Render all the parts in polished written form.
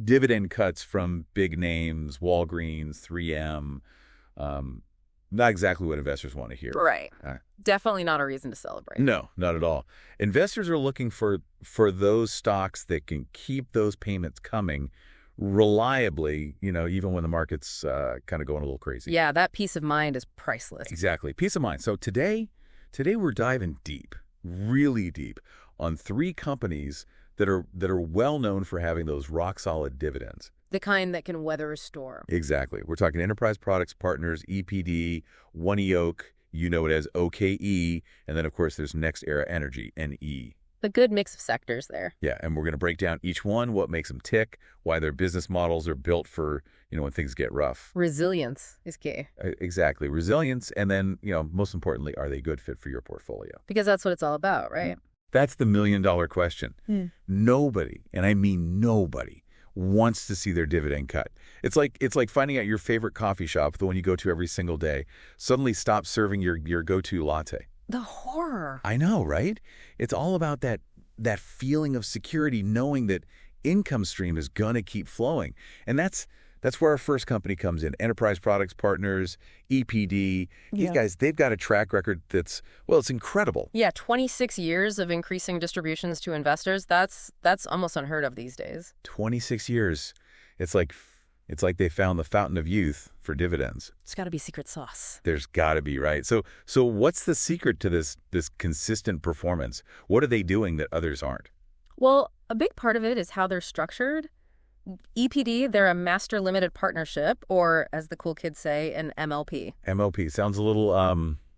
dividend cuts from big names, Walgreens, 3M, not exactly what investors want to hear. Right. Definitely not a reason to celebrate. No, not at all. Investors are looking for those stocks that can keep those payments coming reliably, even when the market's kind of going a little crazy. Yeah, that peace of mind is priceless. Exactly. Peace of mind. So today we're diving deep, really deep, on 3 companies that are well known for having those rock-solid dividends. The kind that can weather a storm. Exactly. We're talking Enterprise Products Partners, EPD, Oneok, you know it as OKE, and then, of course, there's NextEra Energy, NE. A good mix of sectors there. Yeah, and we're going to break down each one, what makes them tick, why their business models are built for, when things get rough. Resilience is key. Exactly. Resilience, and then, most importantly, are they a good fit for your portfolio? Because that's what it's all about, right? That's the million-dollar question. Nobody, and I mean nobody, wants to see their dividend cut. It's like finding out your favorite coffee shop, the one you go to every single day, suddenly stop serving your go-to latte. The horror. I know, right? It's all about that feeling of security, knowing that income stream is going to keep flowing. And that's where our first company comes in, Enterprise Products Partners, EPD. These guys, they've got a track record that's, it's incredible. Yeah, 26 years of increasing distributions to investors. That's almost unheard of these days. 26 years. It's like they found the fountain of youth for dividends. It's got to be secret sauce. There's got to be, right? So what's the secret to this consistent performance? What are they doing that others aren't? Well, a big part of it is how they're structured. EPD, they're a master limited partnership, or as the cool kids say, an MLP. MLP sounds a little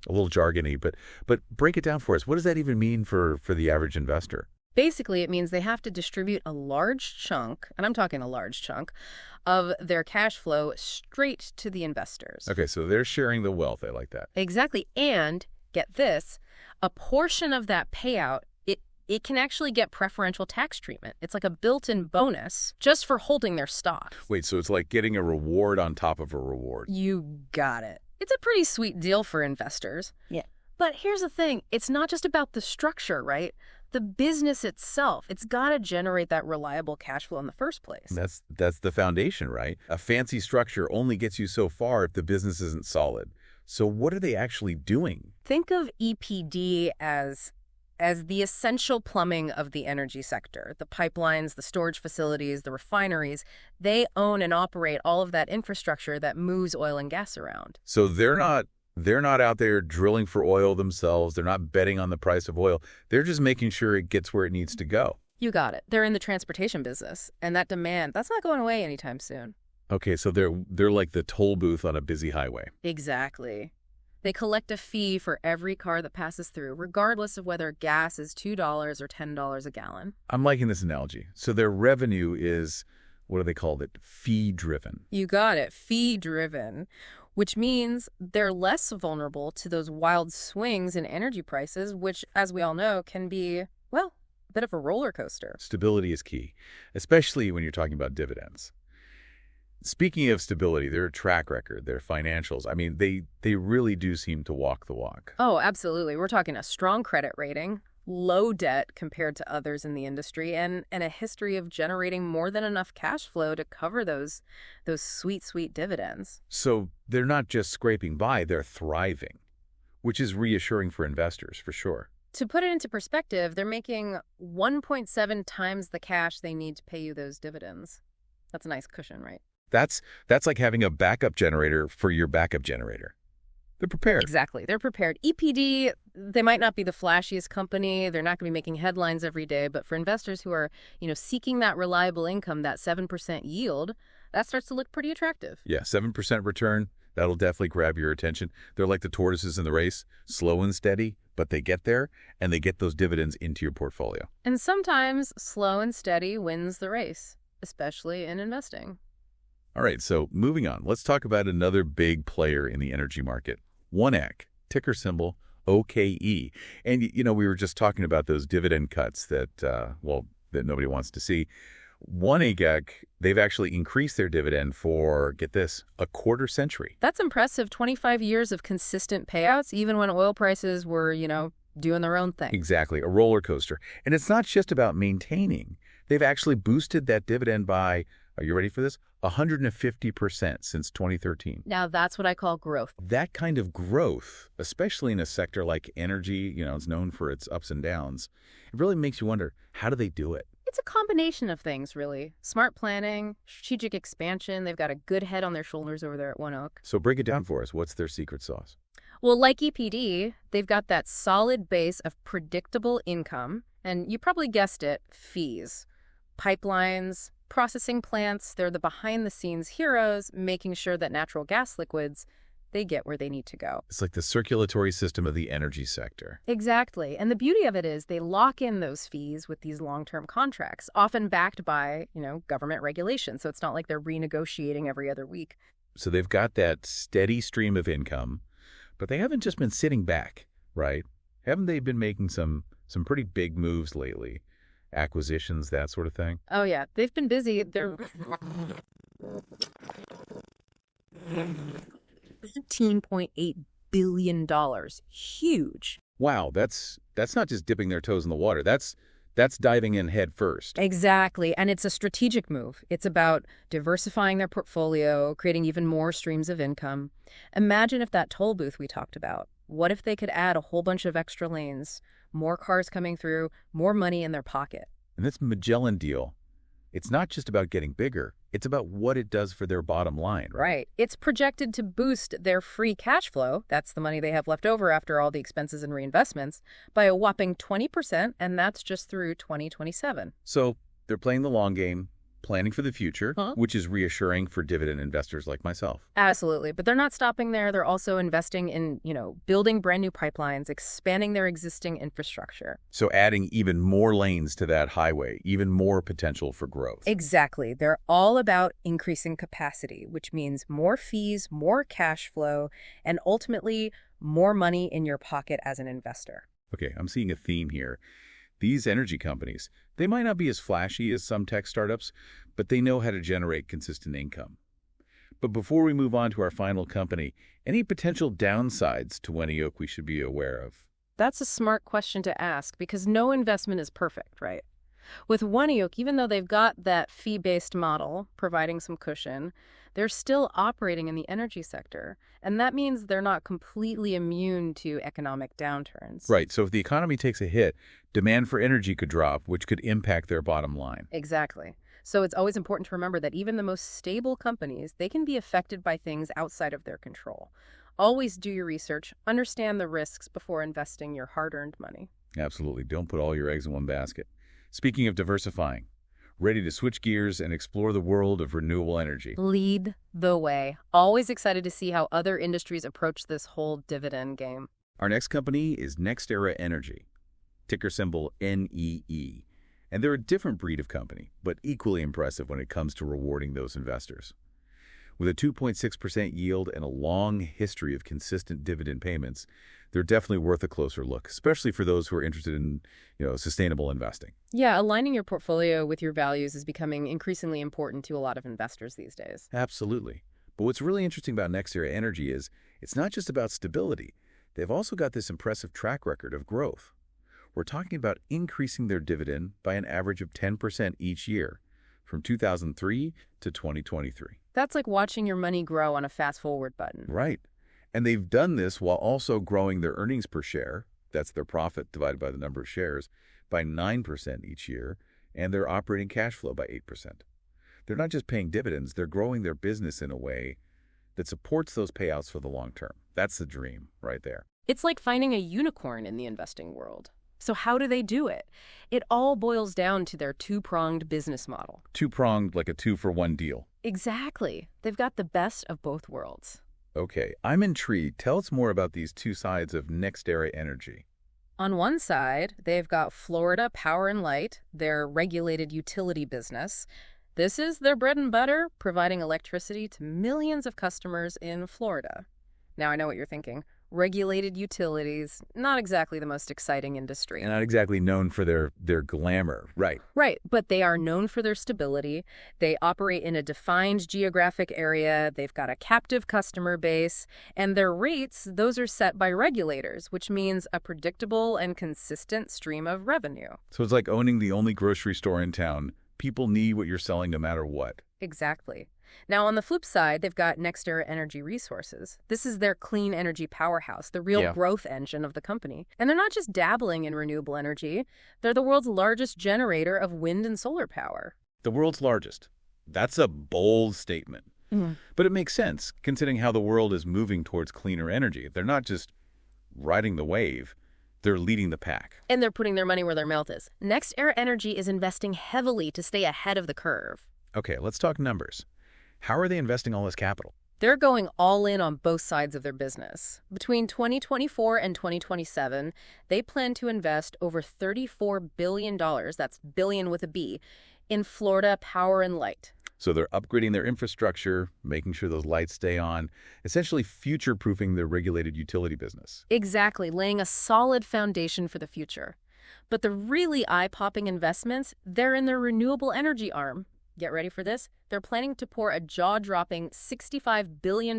jargony, but break it down for us. What does that even mean for the average investor? Basically, it means they have to distribute a large chunk, and I'm talking a large chunk, of their cash flow straight to the investors. Okay, so they're sharing the wealth. I like that. Exactly. And get this, a portion of that payout, it can actually get preferential tax treatment. It's like a built-in bonus just for holding their stock. Wait, so it's like getting a reward on top of a reward. You got it. It's a pretty sweet deal for investors. Yeah. But here's the thing. It's not just about the structure, right? The business itself, it's got to generate that reliable cash flow in the first place. That's the foundation, right? A fancy structure only gets you so far if the business isn't solid. So what are they actually doing? Think of EPD as the essential plumbing of the energy sector. The pipelines, the storage facilities, the refineries, they own and operate all of that infrastructure that moves oil and gas around. So they're not out there drilling for oil themselves. They're not betting on the price of oil. They're just making sure it gets where it needs to go. You got it. They're in the transportation business, and that demand, that's not going away anytime soon. Okay, so they're like the toll booth on a busy highway. Exactly. They collect a fee for every car that passes through, regardless of whether gas is $2 or $10 a gallon. I'm liking this analogy. So their revenue is, what do they call it? Fee-driven. You got it. Fee-driven, which means they're less vulnerable to those wild swings in energy prices, which, as we all know, can be, a bit of a roller coaster. Stability is key, especially when you're talking about dividends. Speaking of stability, their track record, their financials, I mean, they really do seem to walk the walk. Oh, absolutely. We're talking a strong credit rating, low debt compared to others in the industry, and a history of generating more than enough cash flow to cover those sweet, sweet dividends. So they're not just scraping by, they're thriving, which is reassuring for investors, for sure. To put it into perspective, they're making 1.7 times the cash they need to pay you those dividends. That's a nice cushion, right? That's like having a backup generator for your backup generator. They're prepared. Exactly. They're prepared. EPD, they might not be the flashiest company. They're not going to be making headlines every day. But for investors who are, seeking that reliable income, that 7% yield, that starts to look pretty attractive. Yeah, 7% return, that'll definitely grab your attention. They're like the tortoises in the race, slow and steady, but they get there, and they get those dividends into your portfolio. And sometimes slow and steady wins the race, especially in investing. All right, so moving on. Let's talk about another big player in the energy market, Oneok, ticker symbol OKE. And, we were just talking about those dividend cuts that nobody wants to see. Oneok, they've actually increased their dividend for, get this, a quarter century. That's impressive. 25 years of consistent payouts, even when oil prices were, doing their own thing. Exactly, a roller coaster. And it's not just about maintaining. They've actually boosted that dividend by Are you ready for this? 150% since 2013. Now that's what I call growth. That kind of growth, especially in a sector like energy, it's known for its ups and downs, it really makes you wonder, how do they do it? It's a combination of things, really. Smart planning, strategic expansion. They've got a good head on their shoulders over there at Oneok. So break it down for us. What's their secret sauce? Well, like EPD, they've got that solid base of predictable income, and you probably guessed it, fees. Pipelines, processing plants, they're the behind-the-scenes heroes, making sure that natural gas liquids, they get where they need to go. It's like the circulatory system of the energy sector. Exactly. And the beauty of it is they lock in those fees with these long-term contracts, often backed by, government regulation. So it's not like they're renegotiating every other week. So they've got that steady stream of income, but they haven't just been sitting back, right? Haven't they been making some pretty big moves lately? Acquisitions, that sort of thing? Oh, yeah. They've been busy. They're $15.8 billion. Huge. Wow, that's not just dipping their toes in the water. That's diving in head first. Exactly. And it's a strategic move. It's about diversifying their portfolio, creating even more streams of income. Imagine if that toll booth we talked about. What if they could add a whole bunch of extra lanes, more cars coming through, more money in their pocket? And this Magellan deal, it's not just about getting bigger. It's about what it does for their bottom line, right? Right. It's projected to boost their free cash flow, that's the money they have left over after all the expenses and reinvestments, by a whopping 20%, and that's just through 2027. So they're playing the long game, planning for the future, which is reassuring for dividend investors like myself. Absolutely. But they're not stopping there. They're also investing in, building brand new pipelines, expanding their existing infrastructure. So adding even more lanes to that highway, even more potential for growth. Exactly. They're all about increasing capacity, which means more fees, more cash flow, and ultimately more money in your pocket as an investor. Okay, I'm seeing a theme here. These energy companies, they might not be as flashy as some tech startups, but they know how to generate consistent income. But before we move on to our final company, any potential downsides to Oneok we should be aware of? That's a smart question to ask because no investment is perfect, right? With Oneok, even though they've got that fee-based model providing some cushion, they're still operating in the energy sector. And that means they're not completely immune to economic downturns. Right, so if the economy takes a hit, demand for energy could drop, which could impact their bottom line. Exactly. So it's always important to remember that even the most stable companies, they can be affected by things outside of their control. Always do your research, understand the risks before investing your hard-earned money. Absolutely. Don't put all your eggs in one basket. Speaking of diversifying, ready to switch gears and explore the world of renewable energy. Lead the way. Always excited to see how other industries approach this whole dividend game. Our next company is NextEra Energy, ticker symbol NEE. And they're a different breed of company, but equally impressive when it comes to rewarding those investors. With a 2.6% yield and a long history of consistent dividend payments, they're definitely worth a closer look, especially for those who are interested in, sustainable investing. Yeah, aligning your portfolio with your values is becoming increasingly important to a lot of investors these days. Absolutely. But what's really interesting about NextEra Energy is it's not just about stability. They've also got this impressive track record of growth. We're talking about increasing their dividend by an average of 10% each year, from 2003 to 2023. That's like watching your money grow on a fast-forward button. Right. And they've done this while also growing their earnings per share, that's their profit divided by the number of shares, by 9% each year, and their operating cash flow by 8%. They're not just paying dividends, they're growing their business in a way that supports those payouts for the long term. That's the dream right there. It's like finding a unicorn in the investing world. So how do they do it? It all boils down to their two-pronged business model. Two-pronged, like a two-for-one deal. Exactly. They've got the best of both worlds. Okay, I'm intrigued. Tell us more about these two sides of NextEra Energy. On one side, they've got Florida Power and Light, their regulated utility business. This is their bread and butter, providing electricity to millions of customers in Florida. Now, I know what you're thinking. Regulated utilities, not exactly the most exciting industry. And not exactly known for their glamour, right? Right, but they are known for their stability. They operate in a defined geographic area. They've got a captive customer base. And their rates, those are set by regulators, which means a predictable and consistent stream of revenue. So it's like owning the only grocery store in town people need what you're selling no matter what. Exactly. Now, on the flip side, they've got NextEra Energy Resources. This is their clean energy powerhouse, the real growth engine of the company. And they're not just dabbling in renewable energy. They're the world's largest generator of wind and solar power. The world's largest. That's a bold statement. But it makes sense, considering how the world is moving towards cleaner energy. They're not just riding the wave. They're leading the pack. And they're putting their money where their mouth is. NextEra Energy is investing heavily to stay ahead of the curve. Okay, let's talk numbers. How are they investing all this capital? They're going all in on both sides of their business. Between 2024 and 2027, they plan to invest over $34 billion, that's billion with a B, in Florida power and light. So they're upgrading their infrastructure, making sure those lights stay on, essentially future-proofing their regulated utility business. Exactly, laying a solid foundation for the future. But the really eye-popping investments, they're in their renewable energy arm. Get ready for this. They're planning to pour a jaw-dropping $65 billion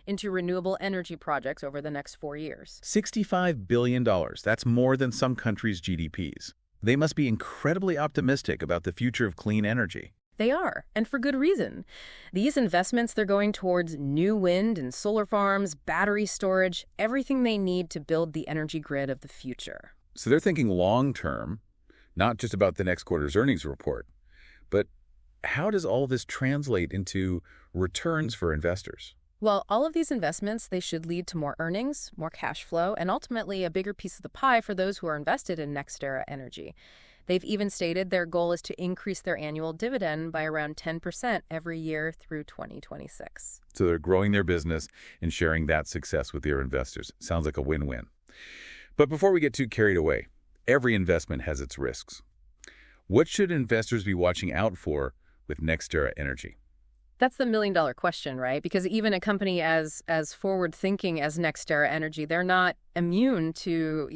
into renewable energy projects over the next 4 years. $65 billion. That's more than some countries' GDPs. They must be incredibly optimistic about the future of clean energy. They are, and for good reason. These investments, they're going towards new wind and solar farms, battery storage, everything they need to build the energy grid of the future. So they're thinking long-term, not just about the next quarter's earnings report. But how does all this translate into returns for investors? Well, all of these investments, they should lead to more earnings, more cash flow, and ultimately a bigger piece of the pie for those who are invested in NextEra Energy. They've even stated their goal is to increase their annual dividend by around 10% every year through 2026. So they're growing their business and sharing that success with their investors. Sounds like a win-win. But before we get too carried away, every investment has its risks. What should investors be watching out for with NextEra Energy? That's the million-dollar question, right? Because even a company as forward-thinking as NextEra Energy, they're not immune to,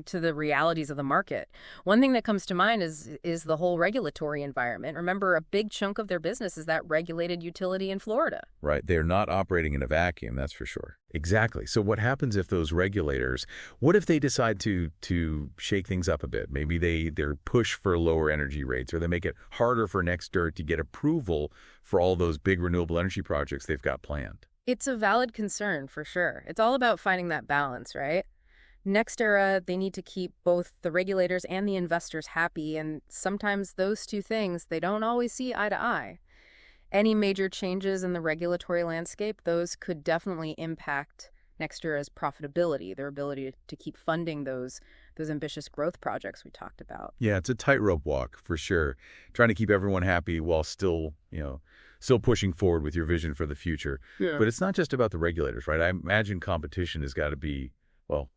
to the realities of the market. One thing that comes to mind is the whole regulatory environment. Remember, a big chunk of their business is that regulated utility in Florida. Right. They're not operating in a vacuum, that's for sure. Exactly. So what happens if those regulators, what if they decide to shake things up a bit? Maybe they're push for lower energy rates, or they make it harder for NextEra to get approval for all those big renewable energy projects they've got planned. It's a valid concern, for sure. It's all about finding that balance, right? NextEra, they need to keep both the regulators and the investors happy, and sometimes those two things, they don't always see eye to eye. Any major changes in the regulatory landscape, those could definitely impact NextEra's profitability, their ability to keep funding those ambitious growth projects we talked about. Yeah, it's a tightrope walk, for sure. Trying to keep everyone happy while still pushing forward with your vision for the future. Yeah. But it's not just about the regulators, right? I imagine competition has got to be,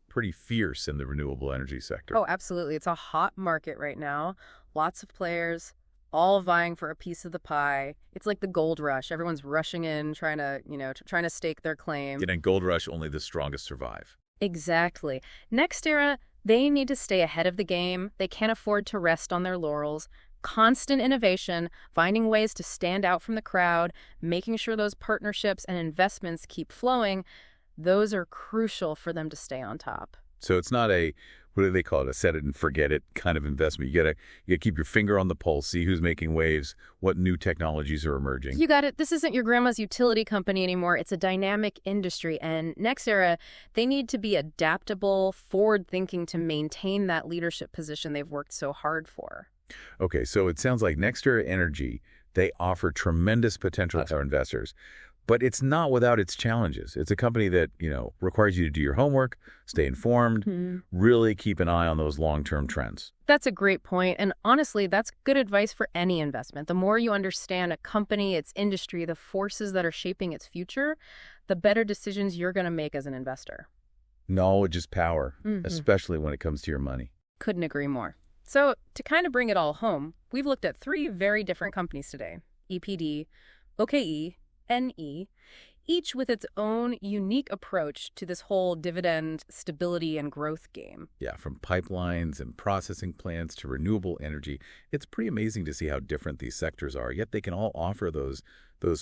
pretty fierce in the renewable energy sector. Oh, absolutely. It's a hot market right now. Lots of players, all vying for a piece of the pie. It's like the gold rush. Everyone's rushing in, trying to stake their claim. In a gold rush, only the strongest survive. Exactly. NextEra, they need to stay ahead of the game. They can't afford to rest on their laurels. Constant innovation, finding ways to stand out from the crowd, making sure those partnerships and investments keep flowing, those are crucial for them to stay on top. So it's not what do they call it, a set it and forget it kind of investment. You gotta keep your finger on the pulse, see who's making waves, what new technologies are emerging. You got it. This isn't your grandma's utility company anymore. It's a dynamic industry. And NextEra, they need to be adaptable, forward-thinking to maintain that leadership position they've worked so hard for. Okay, so it sounds like NextEra Energy, they offer tremendous potential to our investors. But it's not without its challenges. It's a company that, requires you to do your homework, stay informed, really keep an eye on those long-term trends. That's a great point. And honestly, that's good advice for any investment. The more you understand a company, its industry, the forces that are shaping its future, the better decisions you're going to make as an investor. Knowledge is power, especially when it comes to your money. Couldn't agree more. So to kind of bring it all home, we've looked at 3 very different companies today: EPD, OKE, NE. each with its own unique approach to this whole dividend stability and growth game. Yeah, from pipelines and processing plants to renewable energy, it's pretty amazing to see how different these sectors are, yet they can all offer those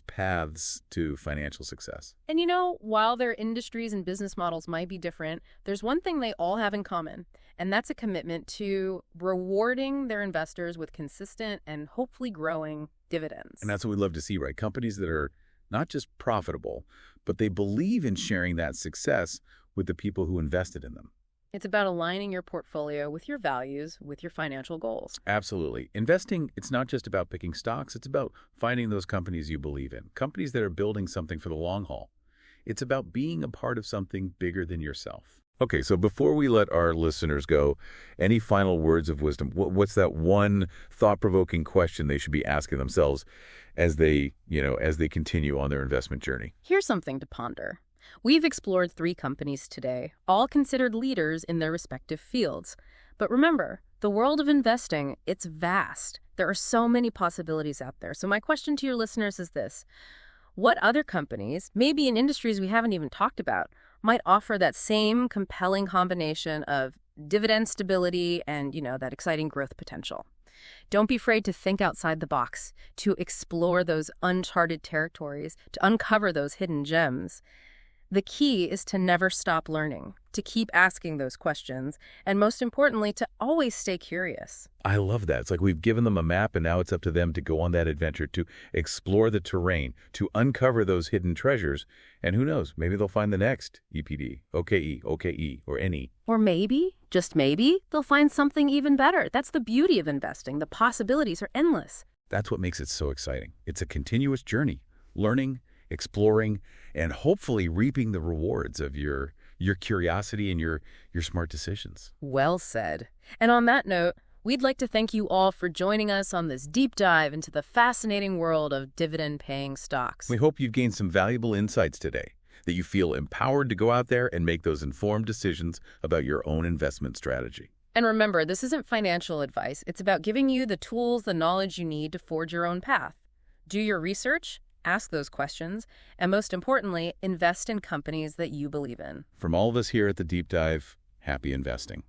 paths to financial success. And while their industries and business models might be different, there's one thing they all have in common, and that's a commitment to rewarding their investors with consistent and hopefully growing dividends. And that's what we love to see, right? Companies that are not just profitable, but they believe in sharing that success with the people who invested in them. It's about aligning your portfolio with your values, with your financial goals. Absolutely. Investing, it's not just about picking stocks. It's about finding those companies you believe in, companies that are building something for the long haul. It's about being a part of something bigger than yourself. Okay, so before we let our listeners go, any final words of wisdom? What's that one thought-provoking question they should be asking themselves as they continue on their investment journey? Here's something to ponder. We've explored 3 companies today, all considered leaders in their respective fields. But remember, the world of investing, it's vast. There are so many possibilities out there. So my question to your listeners is this. What other companies, maybe in industries we haven't even talked about, might offer that same compelling combination of dividend stability and, that exciting growth potential? Don't be afraid to think outside the box, to explore those uncharted territories, to uncover those hidden gems. The key is to never stop learning, to keep asking those questions, and most importantly, to always stay curious. I love that. It's like we've given them a map, and now it's up to them to go on that adventure, to explore the terrain, to uncover those hidden treasures. And who knows, maybe they'll find the next EPD, OKE, or NE. Or maybe, just maybe, they'll find something even better. That's the beauty of investing. The possibilities are endless. That's what makes it so exciting. It's a continuous journey, learning, exploring, and hopefully reaping the rewards of your curiosity and your smart decisions. Well said. And on that note, we'd like to thank you all for joining us on this deep dive into the fascinating world of dividend-paying stocks. We hope you've gained some valuable insights today, that you feel empowered to go out there and make those informed decisions about your own investment strategy. And remember, this isn't financial advice. It's about giving you the tools, the knowledge you need to forge your own path. Do your research, ask those questions, and most importantly, invest in companies that you believe in. From all of us here at The Deep Dive, happy investing.